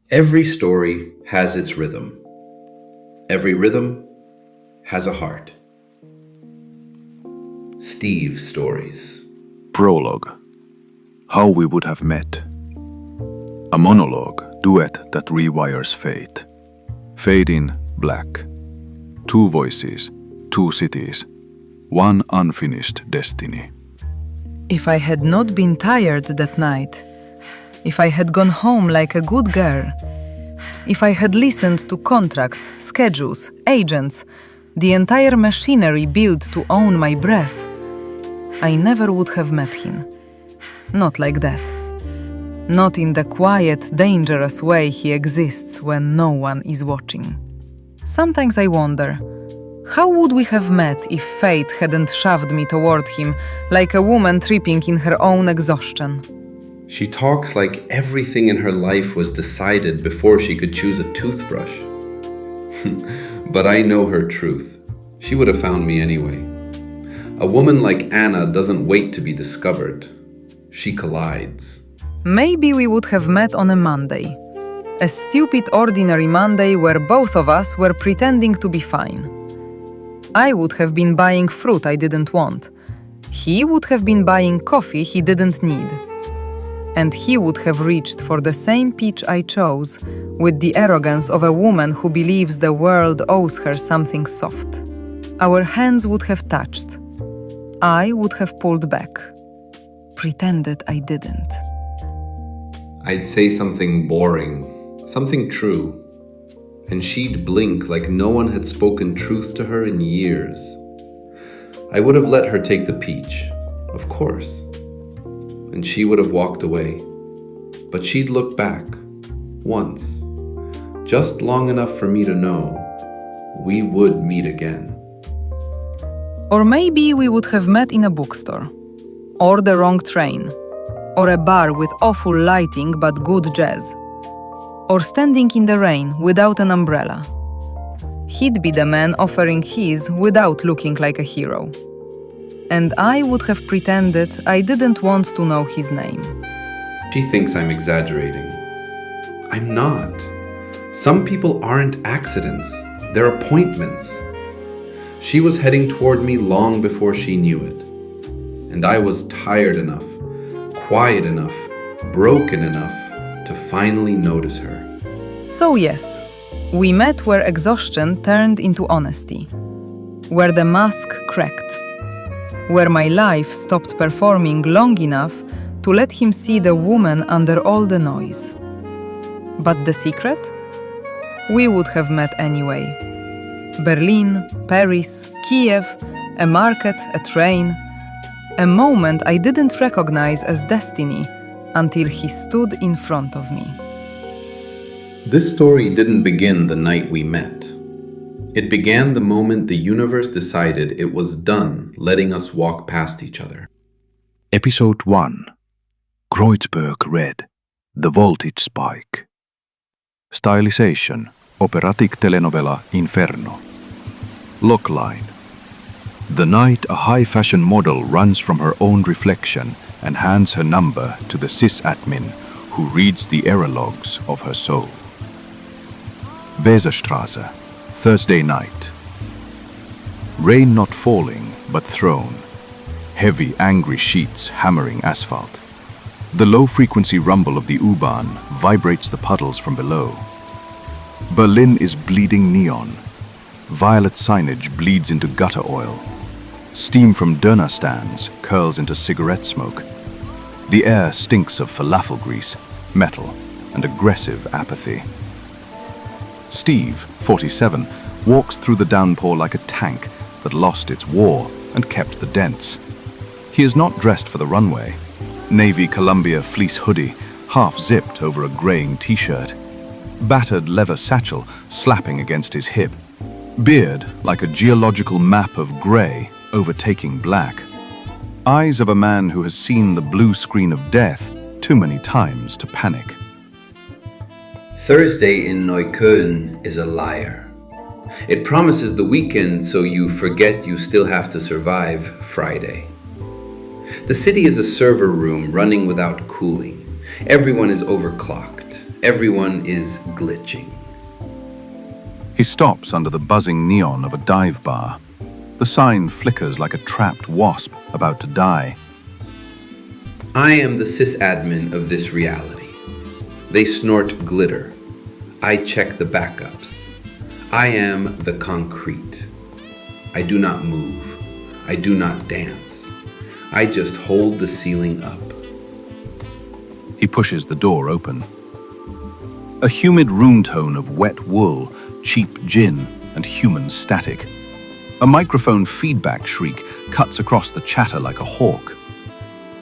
Every story has its rhythm. Every rhythm has a heart. Steve Stories. Prologue. How we would have met. A monologue, duet that rewires fate. Fade in, black. Two voices, two cities, one unfinished destiny. If I had not been tired that night, if I had gone home like a good girl, if I had listened to contracts, schedules, agents, the entire machinery built to own my breath, I never would have met him. Not like that. Not in the quiet, dangerous way he exists when no one is watching. Sometimes I wonder, how would we have met if fate hadn't shoved me toward him like a woman tripping in her own exhaustion? She talks like everything in her life was decided before she could choose a toothbrush. But I know her truth. She would have found me anyway. A woman like Anna doesn't wait to be discovered. She collides. Maybe we would have met on a Monday. A stupid, ordinary Monday where both of us were pretending to be fine. I would have been buying fruit I didn't want. He would have been buying coffee he didn't need. And he would have reached for the same peach I chose with the arrogance of a woman who believes the world owes her something soft. Our hands would have touched. I would have pulled back. Pretended I didn't. I'd say something boring, something true, and she'd blink like no one had spoken truth to her in years. I would have let her take the peach, of course, and she would have walked away. But she'd look back, once, just long enough for me to know we would meet again. Or maybe we would have met in a bookstore, or the wrong train, or a bar with awful lighting but good jazz, or standing in the rain without an umbrella. He'd be the man offering his without looking like a hero. And I would have pretended I didn't want to know his name. She thinks I'm exaggerating. I'm not. Some people aren't accidents, they're appointments. She was heading toward me long before she knew it. And I was tired enough, quiet enough, broken enough to finally notice her. So yes, we met where exhaustion turned into honesty, where the mask cracked, where my life stopped performing long enough to let him see the woman under all the noise. But the secret? We would have met anyway. Berlin, Paris, Kiev, a market, a train, a moment I didn't recognize as destiny until he stood in front of me. This story didn't begin the night we met. It began the moment the universe decided it was done letting us walk past each other. Episode 1. Kreuzberg Red. The Voltage Spike. Stylization. Operatic telenovela Inferno. Logline. The night a high-fashion model runs from her own reflection and hands her number to the SysAdmin who reads the error logs of her soul. Weserstraße. Thursday night. Rain not falling, but thrown. Heavy, angry sheets hammering asphalt. The low-frequency rumble of the U-Bahn vibrates the puddles from below. Berlin is bleeding neon. Violet signage bleeds into gutter oil. Steam from doner stands curls into cigarette smoke. The air stinks of falafel grease, metal, and aggressive apathy. Steve, 47, walks through the downpour like a tank that lost its war and kept the dents. He is not dressed for the runway. Navy Columbia fleece hoodie, half zipped over a graying t-shirt. Battered leather satchel slapping against his hip. Beard like a geological map of gray overtaking black. Eyes of a man who has seen the blue screen of death too many times to panic. Thursday in Neukölln is a liar. It promises the weekend so you forget you still have to survive Friday. The city is a server room running without cooling. Everyone is overclocked. Everyone is glitching. He stops under the buzzing neon of a dive bar. The sign flickers like a trapped wasp about to die. I am the SysAdmin of this reality. They snort glitter. I check the backups. I am the concrete. I do not move. I do not dance. I just hold the ceiling up. He pushes the door open. A humid room tone of wet wool, cheap gin, and human static. A microphone feedback shriek cuts across the chatter like a hawk.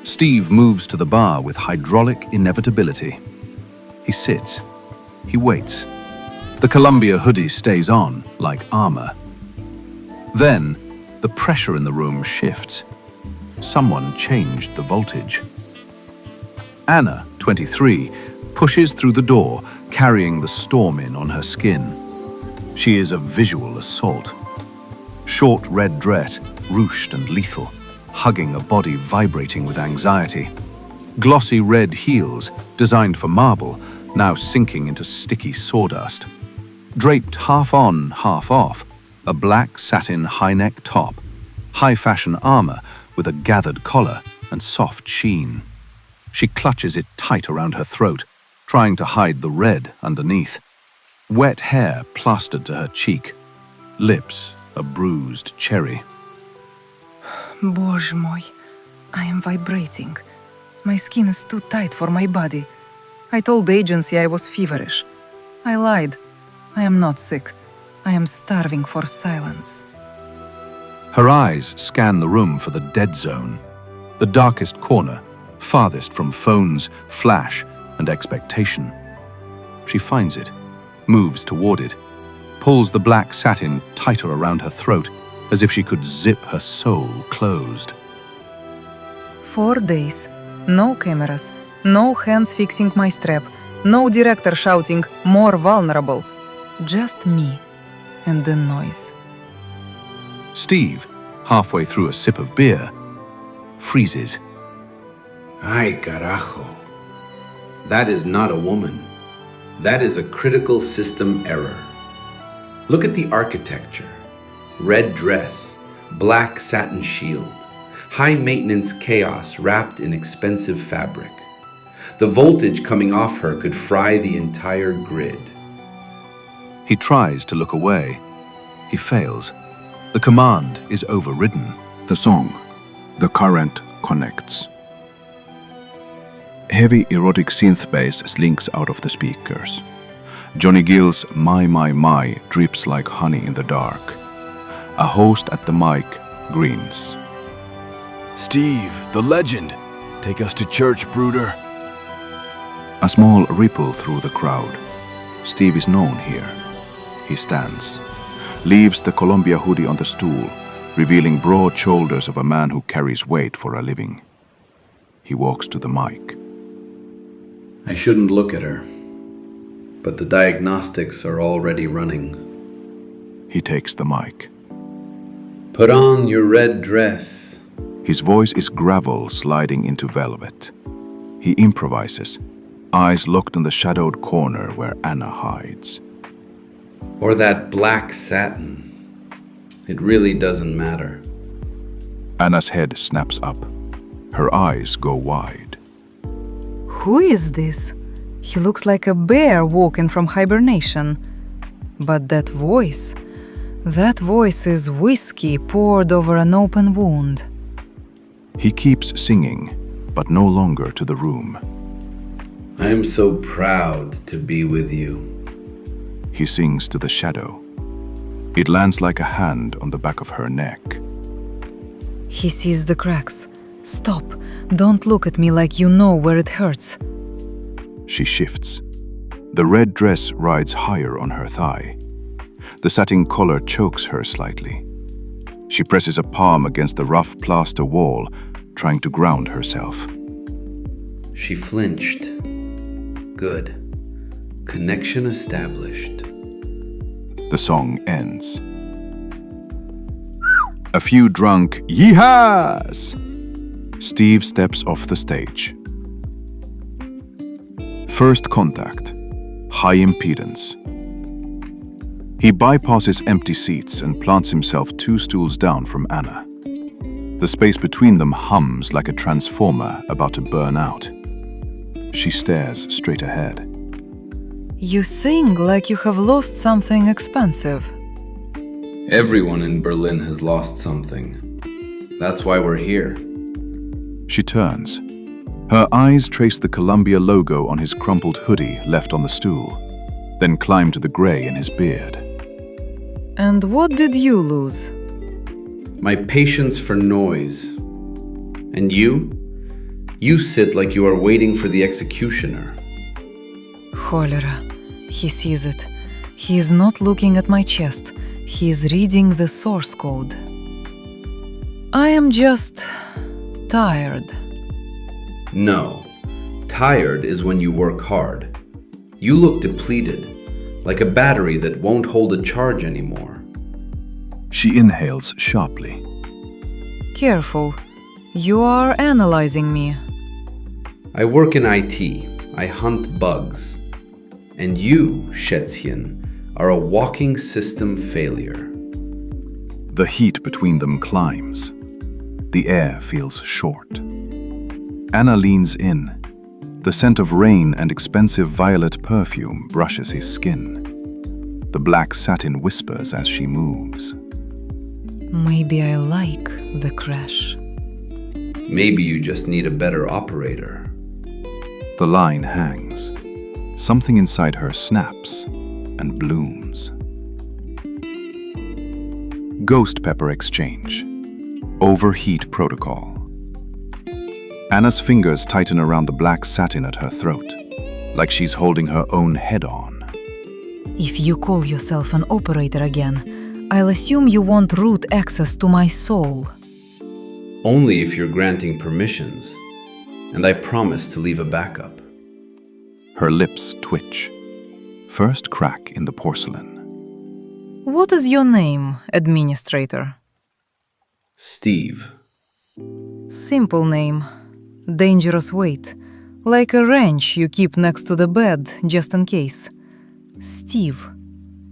Steve moves to the bar with hydraulic inevitability. He sits. He waits. The Columbia hoodie stays on, like armor. Then, the pressure in the room shifts. Someone changed the voltage. Anna, 23, pushes through the door, carrying the storm in on her skin. She is a visual assault. Short red dress, ruched and lethal, hugging a body vibrating with anxiety. Glossy red heels, designed for marble, now sinking into sticky sawdust. Draped half on, half off, a black satin high-neck top, high-fashion armor with a gathered collar and soft sheen. She clutches it tight around her throat, trying to hide the red underneath. Wet hair plastered to her cheek. Lips a bruised cherry. Боже мой, I am vibrating. My skin is too tight for my body. I told the agency I was feverish. I lied. I am not sick. I am starving for silence. Her eyes scan the room for the dead zone, the darkest corner, farthest from phones, flash, and expectation. She finds it, moves toward it, pulls the black satin tighter around her throat, as if she could zip her soul closed. 4 days, no cameras, no hands fixing my strap, no director shouting, more vulnerable. Just me and the noise. Steve, halfway through a sip of beer, freezes. Ay, carajo. That is not a woman. That is a critical system error. Look at the architecture. Red dress, black satin shield, high-maintenance chaos wrapped in expensive fabric. The voltage coming off her could fry the entire grid. He tries to look away. He fails. The command is overridden. The song, The Current Connects. Heavy erotic synth bass slinks out of the speakers. Johnny Gill's My drips like honey in the dark. A host at the mic grins. Steve, the legend. Take us to church, Bruder. A small ripple through the crowd. Steve is known here. He stands, leaves the Columbia hoodie on the stool, revealing broad shoulders of a man who carries weight for a living. He walks to the mic. I shouldn't look at her, but the diagnostics are already running. He takes the mic. Put on your red dress. His voice is gravel sliding into velvet. He improvises, eyes locked in the shadowed corner where Anna hides. Or that black satin. It really doesn't matter. Anna's head snaps up. Her eyes go wide. Who is this? He looks like a bear walking from hibernation. But that voice is whiskey poured over an open wound. He keeps singing, but no longer to the room. I am so proud to be with you. He sings to the shadow. It lands like a hand on the back of her neck. He sees the cracks. Stop. Don't look at me like you know where it hurts. She shifts. The red dress rides higher on her thigh. The satin collar chokes her slightly. She presses a palm against the rough plaster wall, trying to ground herself. She flinched. Good. Connection established. The song ends. A few drunk yeehaws! Steve steps off the stage. First contact, high impedance. He bypasses empty seats and plants himself 2 stools down from Anna. The space between them hums like a transformer about to burn out. She stares straight ahead. You sing like you have lost something expensive. Everyone in Berlin has lost something. That's why we're here. She turns. Her eyes trace the Columbia logo on his crumpled hoodie left on the stool, then climb to the gray in his beard. And what did you lose? My patience for noise. And you? You sit like you are waiting for the executioner. Cholera. He sees it. He is not looking at my chest. He is reading the source code. I am just tired. No. Tired is when you work hard. You look depleted, like a battery that won't hold a charge anymore. She inhales sharply. Careful. You are analyzing me. I work in IT. I hunt bugs. And you, Schätzchen, are a walking system failure. The heat between them climbs. The air feels short. Anna leans in. The scent of rain and expensive violet perfume brushes his skin. The black satin whispers as she moves. Maybe I like the crash. Maybe you just need a better operator. The line hangs. Something inside her snaps and blooms. Ghost pepper exchange. Overheat protocol. Anna's fingers tighten around the black satin at her throat, like she's holding her own head on. If you call yourself an operator again, I'll assume you want root access to my soul. Only if you're granting permissions. And I promise to leave a backup. Her lips twitch. First crack in the porcelain. What is your name, administrator? Steve. Simple name. Dangerous weight. Like a wrench you keep next to the bed, just in case. Steve.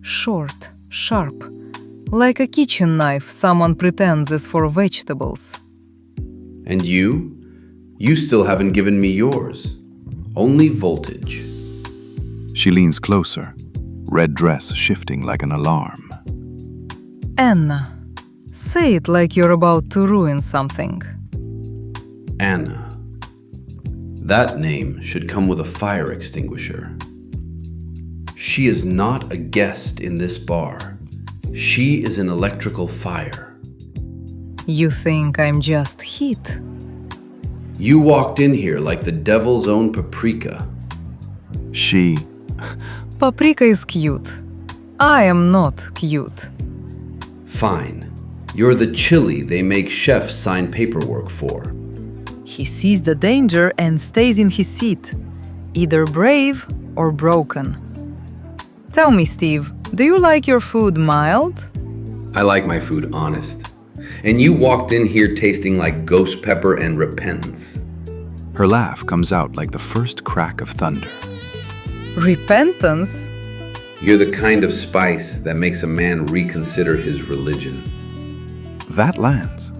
Short, sharp. Like a kitchen knife someone pretends is for vegetables. And you? You still haven't given me yours. Only voltage. She leans closer, red dress shifting like an alarm. Anna. Say it like you're about to ruin something. Anna. That name should come with a fire extinguisher. She is not a guest in this bar. She is an electrical fire. You think I'm just heat? You walked in here like the devil's own paprika. She... Paprika is cute. I am not cute. Fine. You're the chili they make chefs sign paperwork for. He sees the danger and stays in his seat, either brave or broken. Tell me, Steve, do you like your food mild? I like my food honest. And you walked in here tasting like ghost pepper and repentance. Her laugh comes out like the first crack of thunder. Repentance? You're the kind of spice that makes a man reconsider his religion. That lands.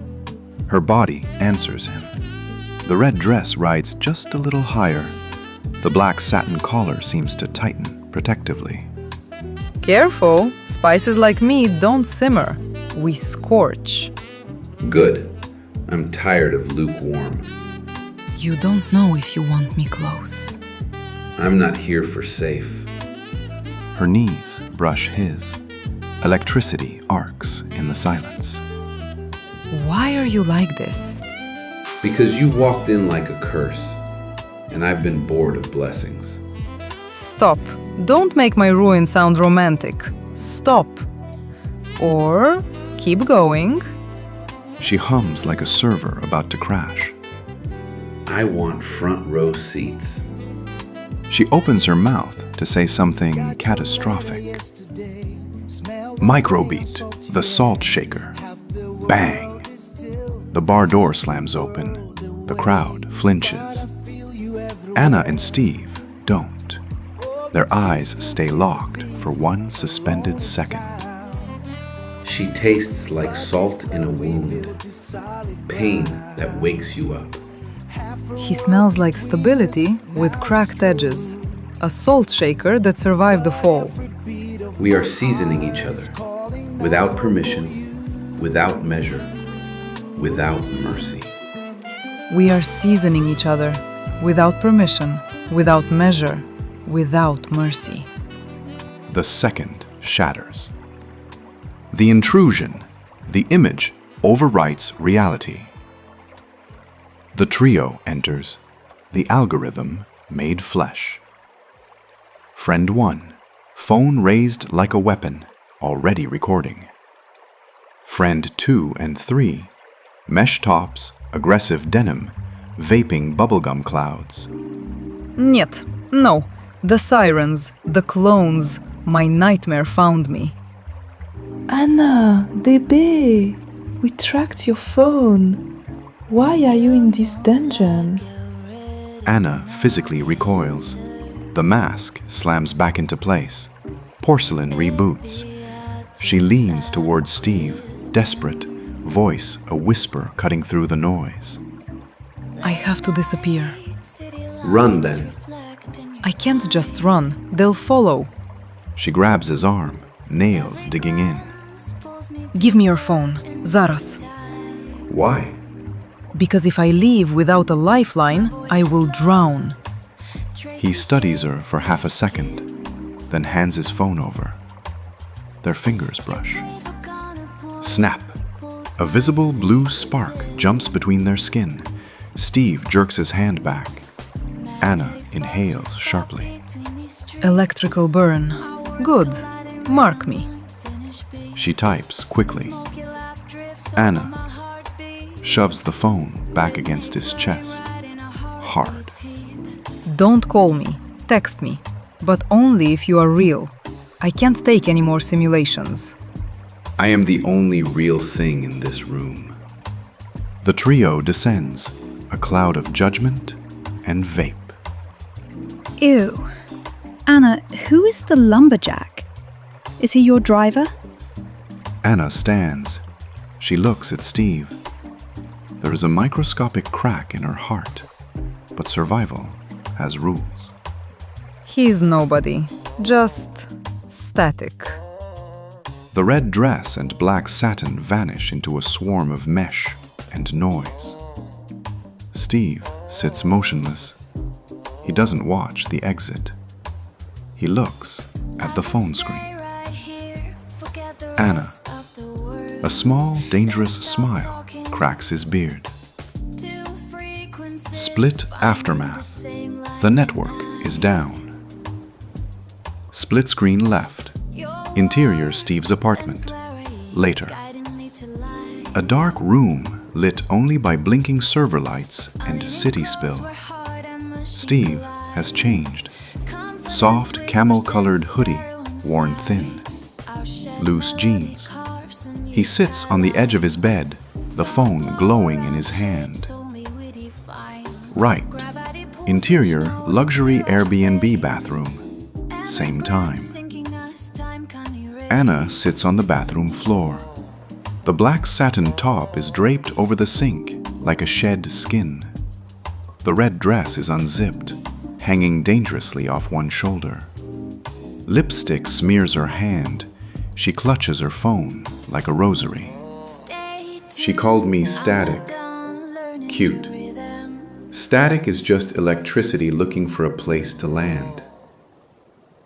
Her body answers him. The red dress rides just a little higher. The black satin collar seems to tighten protectively. Careful, spices like me don't simmer. We scorch. Good. I'm tired of lukewarm. You don't know if you want me close. I'm not here for safe. Her knees brush his. Electricity arcs in the silence. Why are you like this? Because you walked in like a curse, and I've been bored of blessings. Stop. Don't make my ruin sound romantic. Stop. Or keep going. She hums like a server about to crash. I want front row seats. She opens her mouth to say something catastrophic. Microbeat, the salt shaker. Bang! The bar door slams open. The crowd flinches. Anna and Steve don't. Their eyes stay locked for one suspended second. She tastes like salt in a wound, pain that wakes you up. He smells like stability with cracked edges, a salt shaker that survived the fall. We are seasoning each other, without permission, without measure, without mercy. We are seasoning each other, without permission, without measure, without mercy. The second shatters. The intrusion, the image, overwrites reality. The trio enters, the algorithm made flesh. Friend 1, phone raised like a weapon, already recording. Friend 2 and 3, mesh tops, aggressive denim, vaping bubblegum clouds. Niet, no, the sirens, the clones, my nightmare found me. Anna, bébé, we tracked your phone. Why are you in this dungeon? Anna physically recoils. The mask slams back into place. Porcelain reboots. She leans towards Steve, desperate, voice a whisper cutting through the noise. I have to disappear. Run then. I can't just run, they'll follow. She grabs his arm, nails digging in. Give me your phone, zaraz. Why? Because if I leave without a lifeline, I will drown. He studies her for half a second, then hands his phone over. Their fingers brush. Snap! A visible blue spark jumps between their skin. Steve jerks his hand back. Anna inhales sharply. Electrical burn. Good. Mark me. She types quickly. Anna shoves the phone back against his chest. Hard. Don't call me. Text me. But only if you are real. I can't take any more simulations. I am the only real thing in this room. The trio descends, a cloud of judgment and vape. Ew. Anna, who is the lumberjack? Is he your driver? Anna stands. She looks at Steve. There is a microscopic crack in her heart, but survival has rules. He's nobody. Just static. The red dress and black satin vanish into a swarm of mesh and noise. Steve sits motionless. He doesn't watch the exit. He looks at the phone screen. Anna, a small, dangerous smile cracks his beard. Split aftermath. The network is down. Split screen left. Interior Steve's apartment. Later. A dark room lit only by blinking server lights and city spill. Steve has changed. Soft camel-colored hoodie, worn thin. Loose jeans. He sits on the edge of his bed, the phone glowing in his hand. Right. Interior luxury Airbnb bathroom. Same time. Anna sits on the bathroom floor. The black satin top is draped over the sink like a shed skin. The red dress is unzipped, hanging dangerously off one shoulder. Lipstick smears her hand. She clutches her phone like a rosary. She called me static. Cute. Static is just electricity looking for a place to land.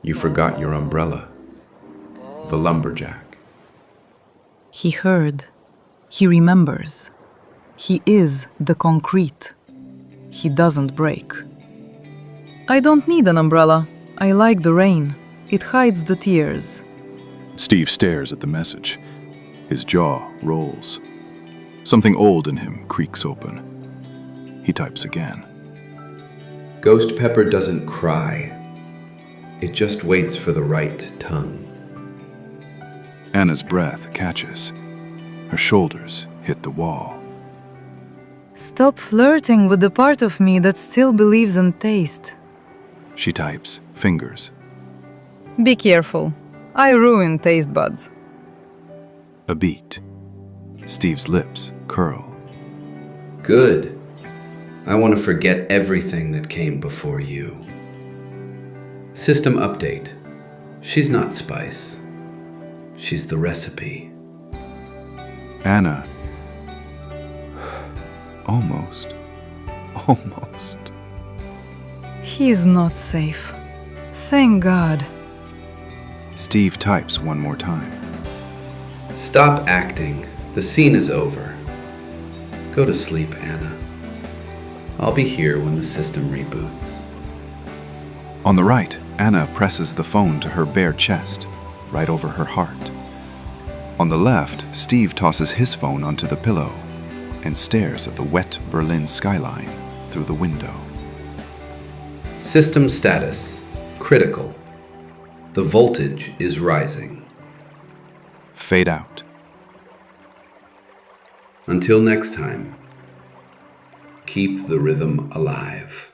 You forgot your umbrella. The lumberjack. He heard. He remembers. He is the concrete. He doesn't break. I don't need an umbrella. I like the rain. It hides the tears. Steve stares at the message. His jaw rolls. Something old in him creaks open. He types again. Ghost Pepper doesn't cry. It just waits for the right tongue. Anna's breath catches. Her shoulders hit the wall. Stop flirting with the part of me that still believes in taste. She types, fingers, Be careful. I ruin taste buds. A beat. Steve's lips curl. Good. I want to forget everything that came before you. System update. She's not spice. She's the recipe. Anna. Almost. Almost. He's not safe. Thank God. Steve types one more time. Stop acting. The scene is over. Go to sleep, Anna. I'll be here when the system reboots. On the right, Anna presses the phone to her bare chest, right over her heart. On the left, Steve tosses his phone onto the pillow and stares at the wet Berlin skyline through the window. System status. Critical. The voltage is rising. Fade out. Until next time, keep the rhythm alive.